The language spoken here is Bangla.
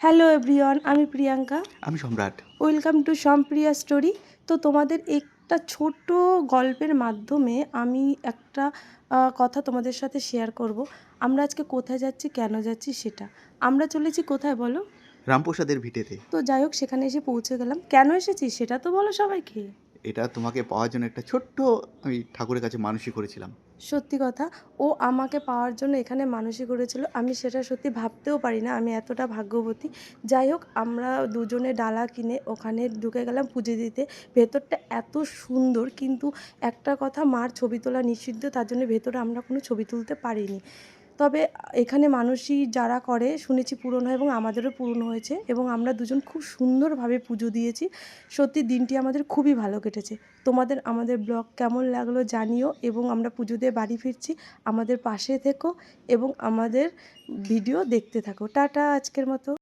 হ্যালো এভরিওয়ান, আমি প্রিয়াঙ্কা। আমি Samrat. Welcome to Sampriya story. তো তোমাদের একটা ছোট গল্পের মাধ্যমে আমি একটা কথা তোমাদের সাথে শেয়ার করব। আমরা আজকে কোথায় যাচ্ছি, কেন যাচ্ছি সেটা। আমরা চলেছি কোথায় বলো? রামপ্রসাদের ভিটেতে। তো যাই হোক, সেখানে এসে পৌঁছে গেলাম। কেন এসেছি সেটা তো বলো সবাইকে। এটা তোমাকে পাওয়ার জন্য একটা ছোট্ট আমি ঠাকুরের কাছে মানসিক করেছিলাম। সত্যি কথা, ও আমাকে পাওয়ার জন্য এখানে মানসিক করেছিল। আমি সেটা সত্যি ভাবতেও পারি না আমি এতটা ভাগ্যবতী। যাই হোক, আমরা দুজনে ডালা কিনে ওখানে ঢুকে গেলাম পুজো দিতে। ভেতরটা এত সুন্দর, কিন্তু একটা কথা, মার ছবি তোলা নিষিদ্ধ, তার জন্য ভেতরে আমরা কোনো ছবি তুলতে পারিনি। তবে এখানে মানসিক যারা করে শুনেছি পূরণ হয়, এবং আমাদেরও পূরণ হয়েছে, এবং আমরা দুজন খুব সুন্দরভাবে পুজো দিয়েছি। সত্যি দিনটি আমাদের খুবই ভালো কেটেছে। তোমাদের আমাদের ব্লগ কেমন লাগলো জানিও, এবং আমরা পুজো দিয়ে বাড়ি ফিরছি। আমাদের পাশে থেকো এবং আমাদের ভিডিও দেখতে থাকো। টাটা আজকের মতো।